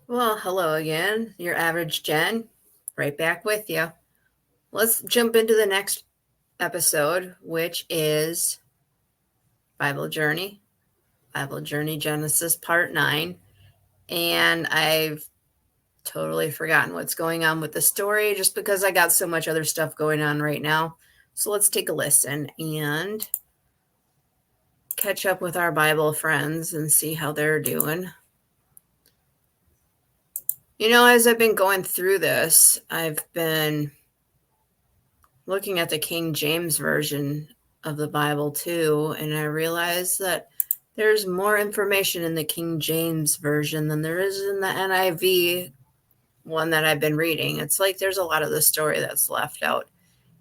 Well, hello again. Your average Jen, right back with you. Let's jump into the next episode, which is Bible Journey, Bible Journey Genesis Part 9. And I've totally forgotten what's going on with the story just because I got so much other stuff going on right now. So let's take a listen and catch up with our Bible friends and see how they're doing. As I've been going through this, I've been looking at the King James Version of the Bible too, and I realized that there's more information in the King James Version than there is in the NIV one that I've been reading. It's like there's a lot of the story that's left out,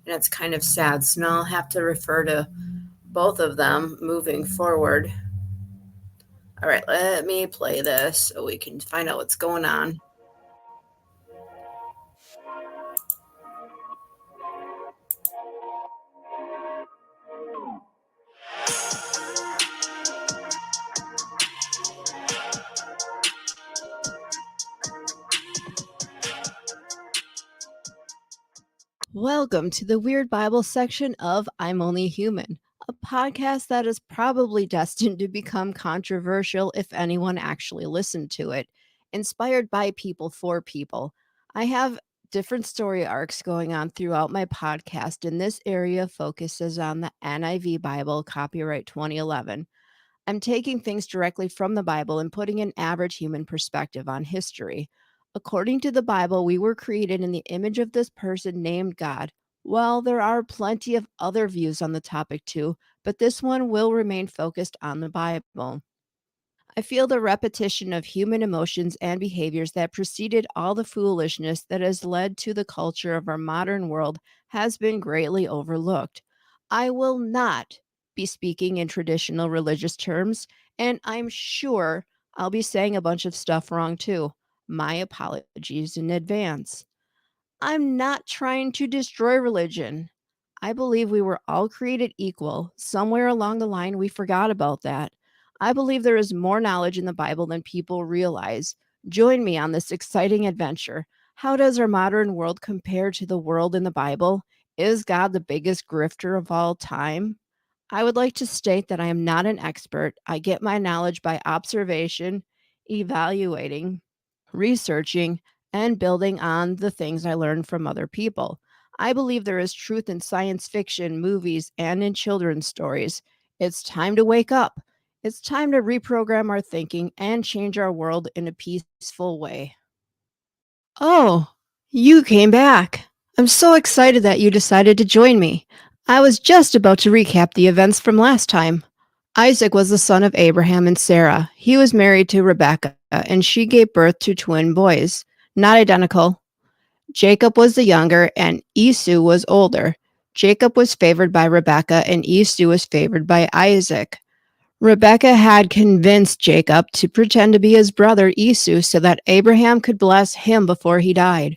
and it's kind of sad. So now I'll have to refer to both of them moving forward. All right, let me play this so we can find out what's going on. Welcome to the Weird Bible section of I'm Only Human, a podcast that is probably destined to become controversial if anyone actually listened to it. Inspired by people for people. I have different story arcs going on throughout my podcast, and this area focuses on the NIV Bible, copyright 2011. I'm taking things directly from the Bible and putting an average human perspective on history. According to the Bible, we were created in the image of this person named God. Well, there are plenty of other views on the topic too, but this one will remain focused on the Bible. I feel the repetition of human emotions and behaviors that preceded all the foolishness that has led to the culture of our modern world has been greatly overlooked. I will not be speaking in traditional religious terms, and I'm sure I'll be saying a bunch of stuff wrong too. My apologies in advance. I'm not trying to destroy religion. I believe we were all created equal. Somewhere along the line, we forgot about that. I believe there is more knowledge in the Bible than people realize. Join me on this exciting adventure. How does our modern world compare to the world in the Bible? Is God the biggest grifter of all time? I would like to state that I am not an expert. I get my knowledge by observation, evaluating, researching, and building on the things I learned from other people. I believe there is truth in science fiction, movies, and in children's stories. It's time to wake up. It's time to reprogram our thinking and change our world in a peaceful way. Oh, you came back. I'm so excited that you decided to join me. I was just about to recap the events from last time. Isaac was the son of Abraham and Sarah. He was married to Rebekah, and she gave birth to twin boys, not identical. Jacob was the younger, and Esau was older. Jacob was favored by Rebekah, and Esau was favored by Isaac. Rebekah had convinced Jacob to pretend to be his brother Esau so that Abraham could bless him before he died.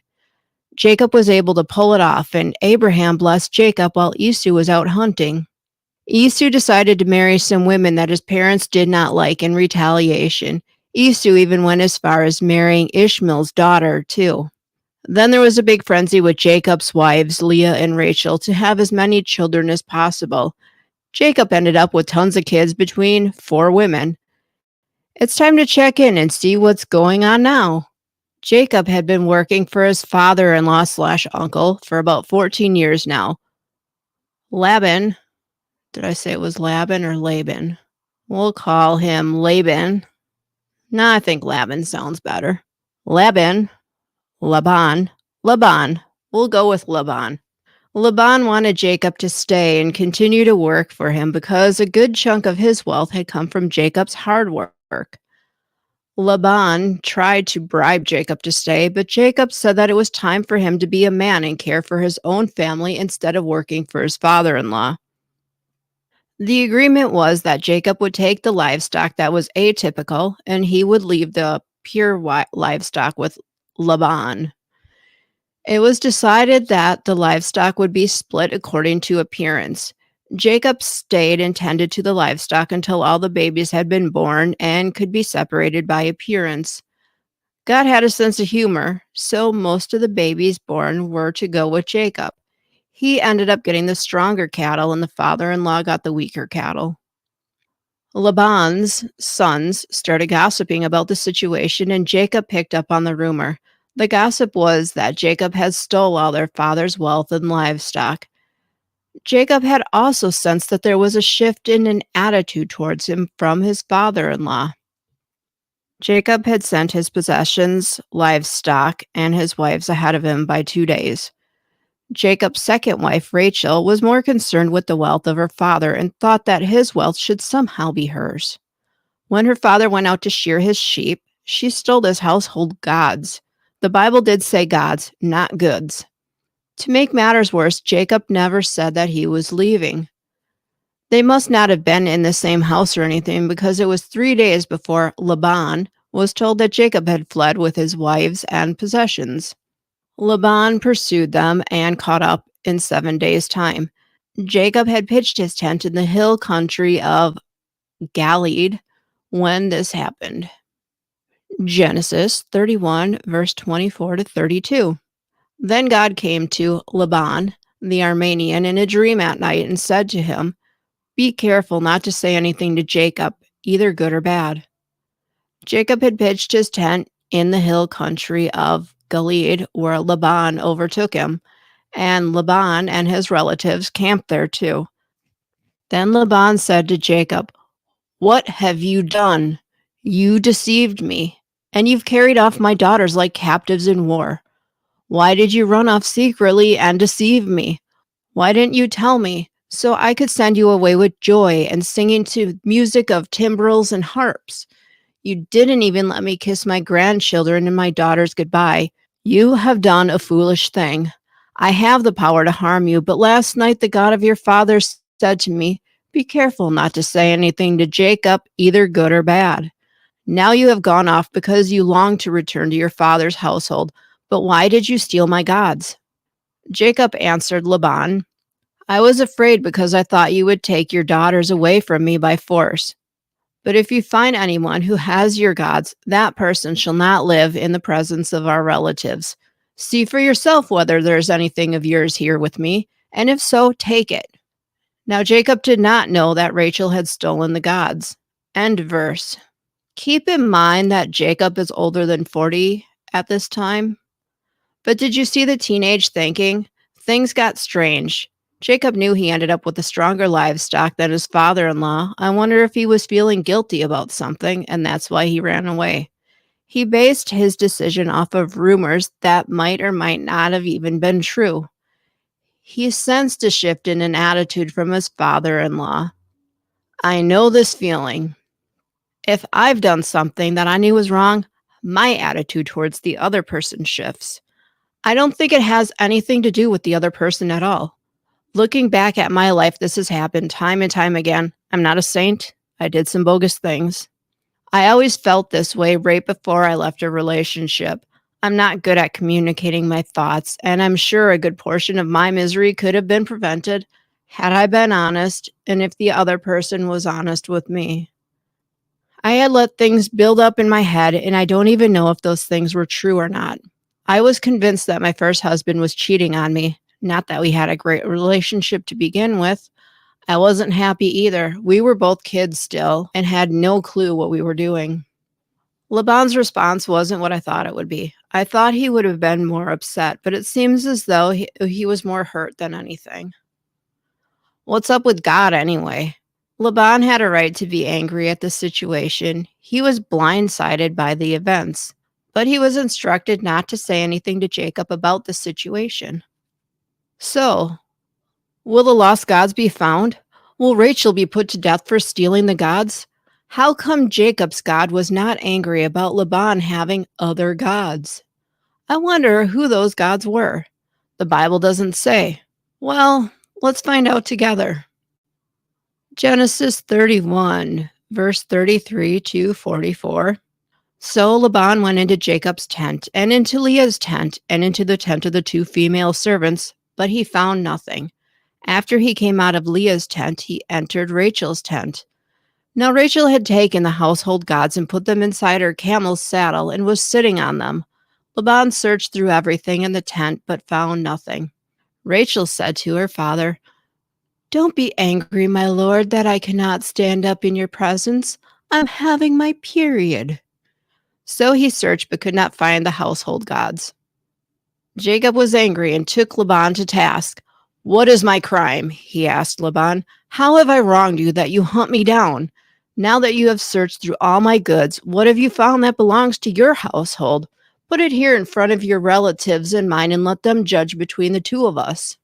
Jacob was able to pull it off, and Abraham blessed Jacob while Esau was out hunting. Esau decided to marry some women that his parents did not like in retaliation. Esau even went as far as marrying Ishmael's daughter, too. Then there was a big frenzy with Jacob's wives, Leah and Rachel, to have as many children as possible. Jacob ended up with tons of kids between 4 women. It's time to check in and see what's going on now. Jacob had been working for his father-in-law slash uncle for about 14 years now. Laban, did I say it was Laban or Laban? We'll call him Laban. No, I think Laban sounds better. Laban, Laban. We'll go with Laban. Laban wanted Jacob to stay and continue to work for him because a good chunk of his wealth had come from Jacob's hard work. Laban tried to bribe Jacob to stay, but Jacob said that it was time for him to be a man and care for his own family instead of working for his father-in-law. The agreement was that Jacob would take the livestock that was atypical and he would leave the pure livestock with Laban. It was decided that the livestock would be split according to appearance. Jacob stayed and tended to the livestock until all the babies had been born and could be separated by appearance. God had a sense of humor, so most of the babies born were to go with Jacob. He ended up getting the stronger cattle, and the father in law got the weaker cattle. Laban's sons started gossiping about the situation, and Jacob picked up on the rumor. The gossip was that Jacob had stole all their father's wealth and livestock. Jacob had also sensed that there was a shift in an attitude towards him from his father in law. Jacob had sent his possessions, livestock, and his wives ahead of him by 2 days. Jacob's second wife, Rachel, was more concerned with the wealth of her father and thought that his wealth should somehow be hers. When her father went out to shear his sheep, she stole his household gods. The Bible did say gods, not goods. To make matters worse, Jacob never said that he was leaving. They must not have been in the same house or anything because it was 3 days before Laban was told that Jacob had fled with his wives and possessions. Laban pursued them and caught up in 7 days' time. Jacob had pitched his tent in the hill country of Galilee when this happened. Genesis 31, verse 24 to 32. Then God came to Laban, the Aramean, in a dream at night and said to him, "Be careful not to say anything to Jacob, either good or bad." Jacob had pitched his tent in the hill country of Galilee, where Laban overtook him, and Laban and his relatives camped there too. Then Laban said to Jacob, "What have you done? You deceived me, and you've carried off my daughters like captives in war. Why did you run off secretly and deceive me? Why didn't you tell me, so I could send you away with joy and singing to music of timbrels and harps? You didn't even let me kiss my grandchildren and my daughters goodbye. You have done a foolish thing. I have the power to harm you, but last night the God of your fathers said to me, 'Be careful not to say anything to Jacob, either good or bad.' Now you have gone off because you long to return to your father's household. But why did you steal my gods?" Jacob answered Laban, "I was afraid because I thought you would take your daughters away from me by force. But if you find anyone who has your gods, that person shall not live in the presence of our relatives. See for yourself whether there is anything of yours here with me, and if so, take it." Now Jacob did not know that Rachel had stolen the gods. End verse. Keep in mind that Jacob is older than 40 at this time. But did you see the teenage thinking? Things got strange. Jacob knew he ended up with a stronger livestock than his father in law. I wonder if he was feeling guilty about something, and that's why he ran away. He based his decision off of rumors that might or might not have even been true. He sensed a shift in an attitude from his father in law. I know this feeling. If I've done something that I knew was wrong, my attitude towards the other person shifts. I don't think it has anything to do with the other person at all. Looking back at my life, this has happened time and time again. I'm not a saint. I did some bogus things. I always felt this way right before I left a relationship. I'm not good at communicating my thoughts, and I'm sure a good portion of my misery could have been prevented had I been honest and if the other person was honest with me. I had let things build up in my head, and I don't even know if those things were true or not. I was convinced that my first husband was cheating on me, not that we had a great relationship to begin with. I wasn't happy either. We were both kids still and had no clue what we were doing. Laban's response wasn't what I thought it would be. I thought he would have been more upset, but it seems as though he was more hurt than anything. What's up with God anyway? Laban had a right to be angry at the situation. He was blindsided by the events, but he was instructed not to say anything to Jacob about the situation. So, will the lost gods be found? Will Rachel be put to death for stealing the gods? How come Jacob's God was not angry about Laban having other gods? I wonder who those gods were. The Bible doesn't say. Well, let's find out together. Genesis 31, verse 33 to 44. So Laban went into Jacob's tent, and into Leah's tent, and into the tent of the two female servants, but he found nothing. After he came out of Leah's tent, he entered Rachel's tent. Now Rachel had taken the household gods and put them inside her camel's saddle and was sitting on them. Laban searched through everything in the tent but found nothing. Rachel said to her father, "Don't be angry, my lord, that I cannot stand up in your presence. I'm having my period." So he searched but could not find the household gods. Jacob was angry and took Laban to task. "What is my crime?" he asked Laban. "How have I wronged you that you hunt me down? Now that you have searched through all my goods, what have you found that belongs to your household? Put it here in front of your relatives and mine and let them judge between the two of us.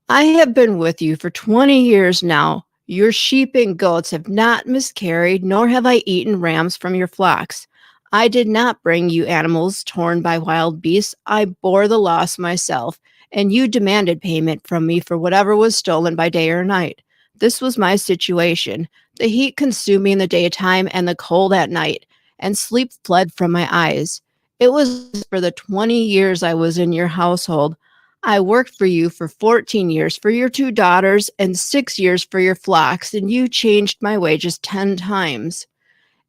I have been with you for 20 years now. Your sheep and goats have not miscarried, nor have I eaten rams from your flocks. I did not bring you animals torn by wild beasts. I bore the loss myself, and you demanded payment from me for whatever was stolen by day or night. This was my situation. The heat consumed me in the daytime and the cold at night, and sleep fled from my eyes. It was for the 20 years I was in your household. I worked for you for 14 years for your two daughters and 6 years for your flocks, and you changed my wages 10 times.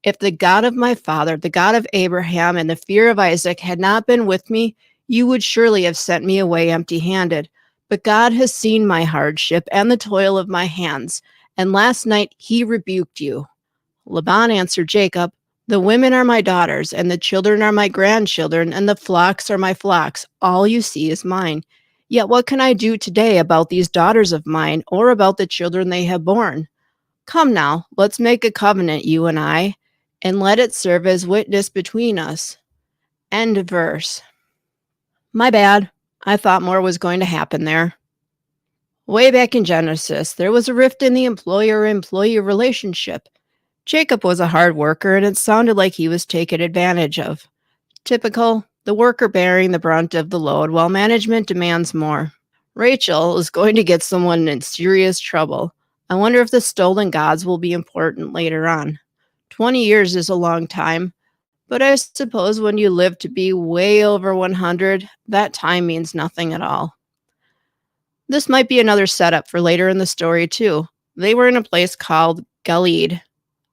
If the God of my father, the God of Abraham, and the fear of Isaac had not been with me, you would surely have sent me away empty handed. But God has seen my hardship and the toil of my hands, and last night he rebuked you." Laban answered Jacob, "The women are my daughters, and the children are my grandchildren, and the flocks are my flocks. All you see is mine. Yet what can I do today about these daughters of mine, or about the children they have borne? Come now, let's make a covenant, you and I, and let it serve as witness between us." End of verse. My bad. I thought more was going to happen there. Way back in Genesis, there was a rift in the employer-employee relationship. Jacob was a hard worker, and it sounded like he was taken advantage of. Typical, the worker bearing the brunt of the load while management demands more. Rachel is going to get someone in serious trouble. I wonder if the stolen gods will be important later on. 20 years is a long time, but I suppose when you live to be way over 100, that time means nothing at all. This might be another setup for later in the story, too. They were in a place called Galid,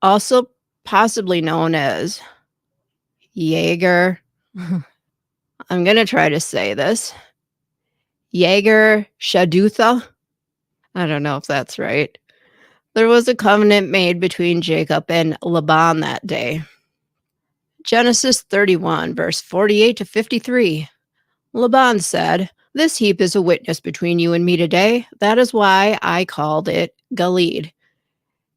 also possibly known as Jaeger. I'm going to try to say this. Jaeger Shadutha. I don't know if that's right. There was a covenant made between Jacob and Laban that day. Genesis 31, verse 48 to 53. Laban said, "This heap is a witness between you and me today. That is why I called it Galid.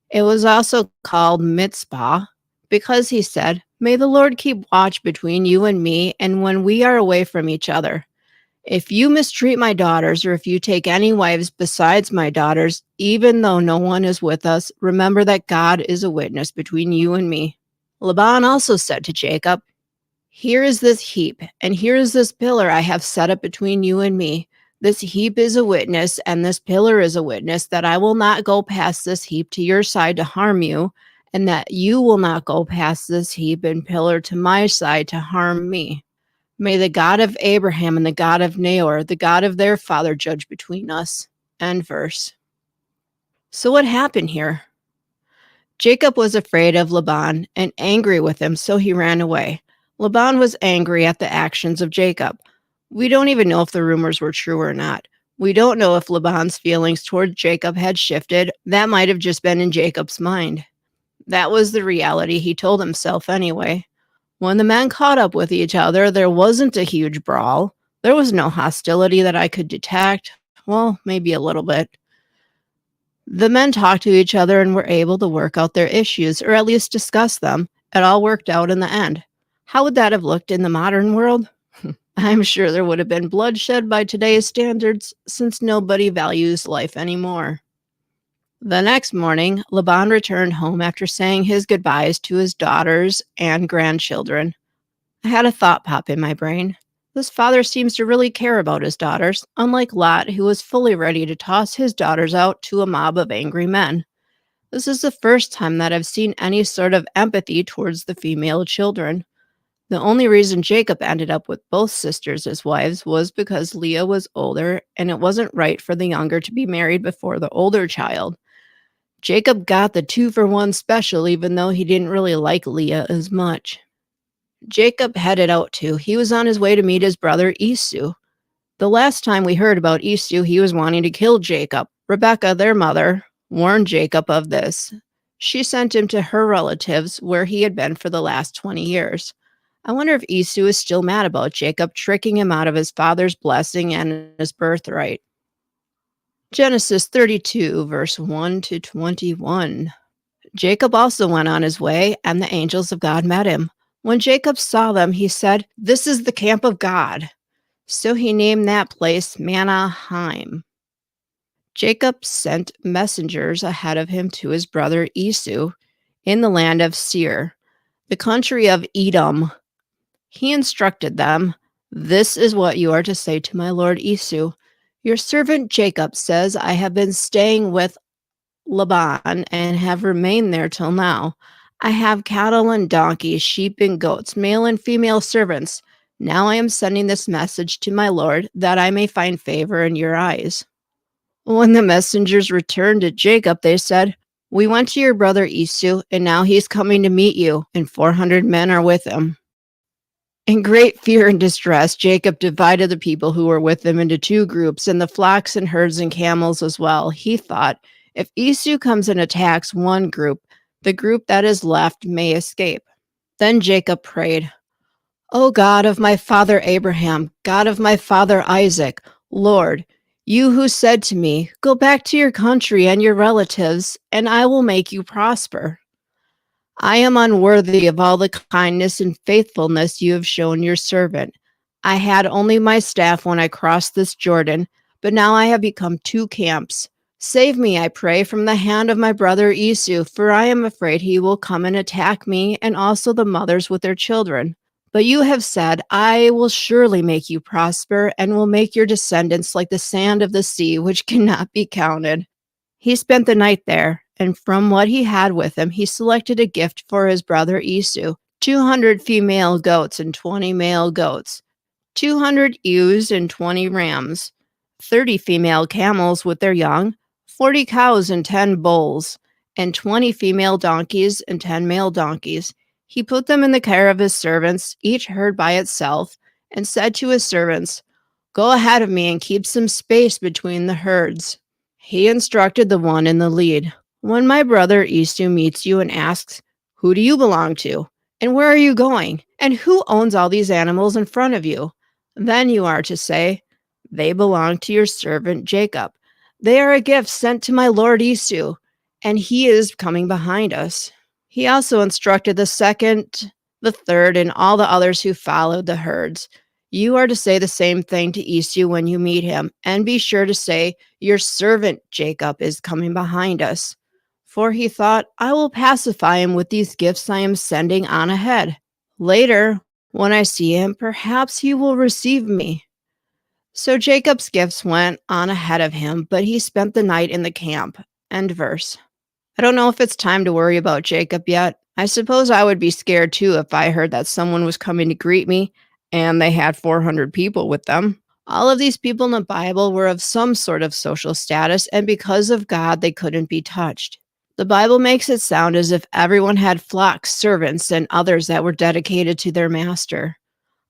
It was also called Mitzpah, because he said, 'May the Lord keep watch between you and me, and when we are away from each other. If you mistreat my daughters, or if you take any wives besides my daughters, even though no one is with us, remember that God is a witness between you and me.'" Laban also said to Jacob, "Here is this heap, and here is this pillar I have set up between you and me. This heap is a witness, and this pillar is a witness that I will not go past this heap to your side to harm you, and that you will not go past this heap and pillar to my side to harm me. May the God of Abraham and the God of Nahor, the God of their father, judge between us." End verse. So what happened here? Jacob was afraid of Laban and angry with him, so he ran away. Laban was angry at the actions of Jacob. We don't even know if the rumors were true or not. We don't know if Laban's feelings toward Jacob had shifted. That might have just been in Jacob's mind. That was the reality he told himself anyway. When the men caught up with each other, there wasn't a huge brawl. There was no hostility that I could detect. Well, maybe a little bit. The men talked to each other and were able to work out their issues, or at least discuss them. It all worked out in the end. How would that have looked in the modern world? I'm sure there would have been bloodshed by today's standards, since nobody values life anymore. The next morning, Laban returned home after saying his goodbyes to his daughters and grandchildren. I had a thought pop in my brain. This father seems to really care about his daughters, unlike Lot, who was fully ready to toss his daughters out to a mob of angry men. This is the first time that I've seen any sort of empathy towards the female children. The only reason Jacob ended up with both sisters as wives was because Leah was older, and it wasn't right for the younger to be married before the older child. Jacob got the 2-for-1 special even though he didn't really like Leah as much. Jacob headed out too. He was on his way to meet his brother Esau. The last time we heard about Esau, he was wanting to kill Jacob. Rebekah, their mother, warned Jacob of this. She sent him to her relatives where he had been for the last 20 years. I wonder if Esau is still mad about Jacob tricking him out of his father's blessing and his birthright. Genesis 32, verse 1 to 21. Jacob also went on his way, and the angels of God met him. When Jacob saw them, he said, "This is the camp of God." So he named that place Manaheim. Jacob sent messengers ahead of him to his brother Esau in the land of Seir, the country of Edom. He instructed them, "This is what you are to say to my lord Esau. Your servant Jacob says, I have been staying with Laban and have remained there till now. I have cattle and donkeys, sheep and goats, male and female servants. Now I am sending this message to my lord that I may find favor in your eyes." When the messengers returned to Jacob, they said, "We went to your brother Esau, and now he's coming to meet you, and 400 men are with him." In great fear and distress, Jacob divided the people who were with him into two groups, and the flocks and herds and camels as well. He thought, if Esau comes and attacks one group, the group that is left may escape. Then Jacob prayed, "O God of my father Abraham, God of my father Isaac, Lord, you who said to me, 'Go back to your country and your relatives, and I will make you prosper.' I am unworthy of all the kindness and faithfulness you have shown your servant. I had only my staff when I crossed this Jordan, but now I have become two camps. Save me, I pray, from the hand of my brother Esau, for I am afraid he will come and attack me and also the mothers with their children. But you have said, I will surely make you prosper and will make your descendants like the sand of the sea, which cannot be counted." He spent the night there, and from what he had with him, he selected a gift for his brother Esau, 200 female goats and 20 male goats, 200 ewes and 20 rams, 30 female camels with their young, 40 cows and 10 bulls, and 20 female donkeys and 10 male donkeys. He put them in the care of his servants, each herd by itself, and said to his servants, "Go ahead of me and keep some space between the herds." He instructed the one in the lead, "When my brother Esau meets you and asks, 'Who do you belong to? And where are you going? And who owns all these animals in front of you?' Then you are to say, 'They belong to your servant Jacob. They are a gift sent to my lord Esau, and he is coming behind us." He also instructed the second, the third, and all the others who followed the herds. "You are to say the same thing to Esau when you meet him, and be sure to say, 'Your servant Jacob is coming behind us.'" For he thought, "I will pacify him with these gifts I am sending on ahead. Later, when I see him, perhaps he will receive me." So Jacob's gifts went on ahead of him, but he spent the night in the camp. End verse. I don't know if it's time to worry about Jacob yet. I suppose I would be scared too if I heard that someone was coming to greet me and they had 400 people with them. All of these people in the Bible were of some sort of social status, and because of God, they couldn't be touched. The Bible makes it sound as if everyone had flocks, servants, and others that were dedicated to their master.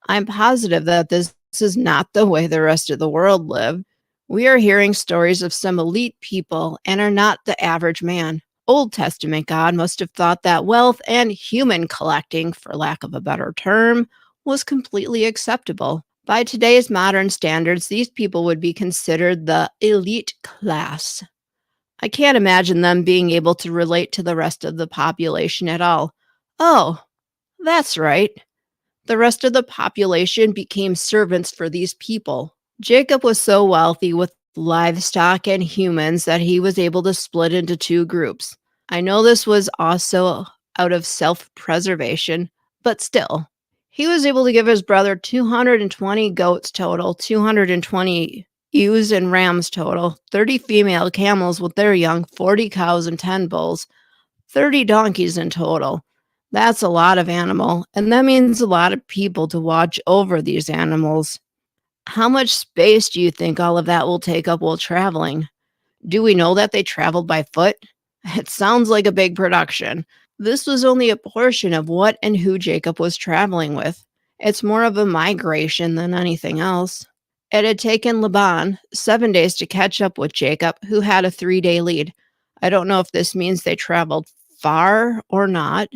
I'm positive that this is not the way the rest of the world lived. We are hearing stories of some elite people and are not the average man. Old Testament God must have thought that wealth and human collecting, for lack of a better term, was completely acceptable. By today's modern standards, these people would be considered the elite class. I can't imagine them being able to relate to the rest of the population at all. Oh, that's right. The rest of the population became servants for these people. Jacob was so wealthy with livestock and humans that he was able to split into two groups. I know this was also out of self-preservation, but still. He was able to give his brother 220 goats total, 220 ewes and rams total, 30 female camels with their young, 40 cows and 10 bulls, 30 donkeys in total. That's a lot of animal, and that means a lot of people to watch over these animals. How much space do you think all of that will take up while traveling? Do we know that they traveled by foot? It sounds like a big production. This was only a portion of what and who Jacob was traveling with. It's more of a migration than anything else. It had taken Laban 7 days to catch up with Jacob, who had a 3 day lead. I don't know if this means they traveled far or not,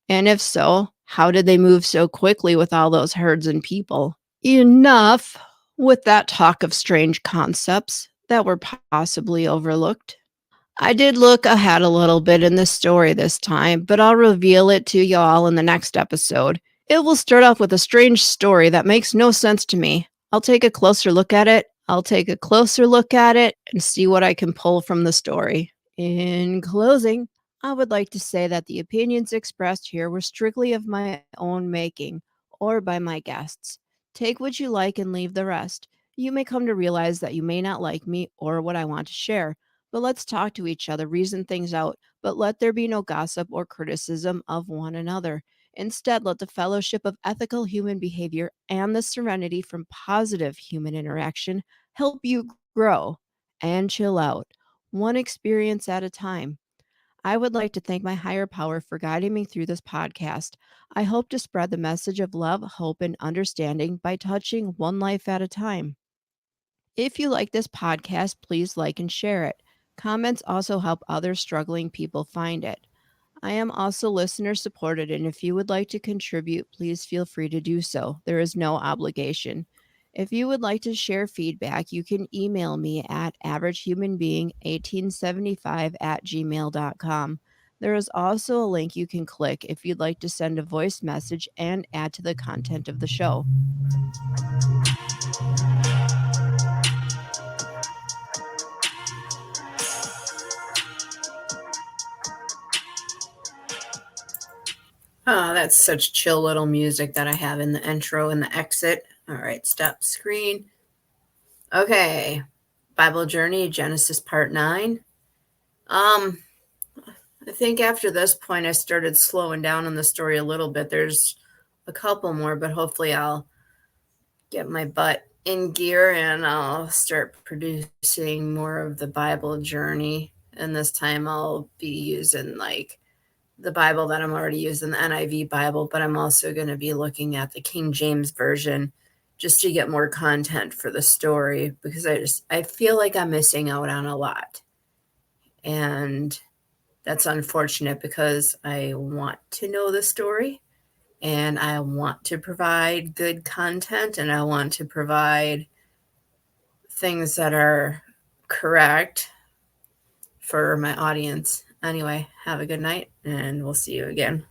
and if so, how did they move so quickly with all those herds and people? Enough with that talk of strange concepts that were possibly overlooked. I did look ahead a little bit in the story this time, but I'll reveal it to y'all in the next episode. It will start off with a strange story that makes no sense to me. I'll take a closer look at it. I'll take a closer look at it and see what I can pull from the story. In closing, I would like to say that the opinions expressed here were strictly of my own making or by my guests. Take what you like and leave the rest. You may come to realize that you may not like me or what I want to share, but let's talk to each other, reason things out, but let there be no gossip or criticism of one another. Instead, let the fellowship of ethical human behavior and the serenity from positive human interaction help you grow and chill out, one experience at a time. I would like to thank my higher power for guiding me through this podcast. I hope to spread the message of love, hope, and understanding by touching one life at a time. If you like this podcast, please like and share it. Comments also help other struggling people find it. I am also listener supported, and if you would like to contribute, please feel free to do so. There is no obligation. If you would like to share feedback, you can email me at averagehumanbeing1875@gmail.com. There is also a link you can click if you'd like to send a voice message and add to the content of the show. Oh, that's such chill little music that I have in the intro and the exit. All right, stop screen. Okay, Bible Journey, Genesis Part 9. I think after this point, I started slowing down on the story a little bit. There's a couple more, but hopefully I'll get my butt in gear and I'll start producing more of the Bible Journey. And this time I'll be using like the Bible that I'm already using, the NIV Bible, but I'm also going to be looking at the King James Version just to get more content for the story because I feel like I'm missing out on a lot. And that's unfortunate because I want to know the story and I want to provide good content and I want to provide things that are correct for my audience. Anyway, have a good night and we'll see you again.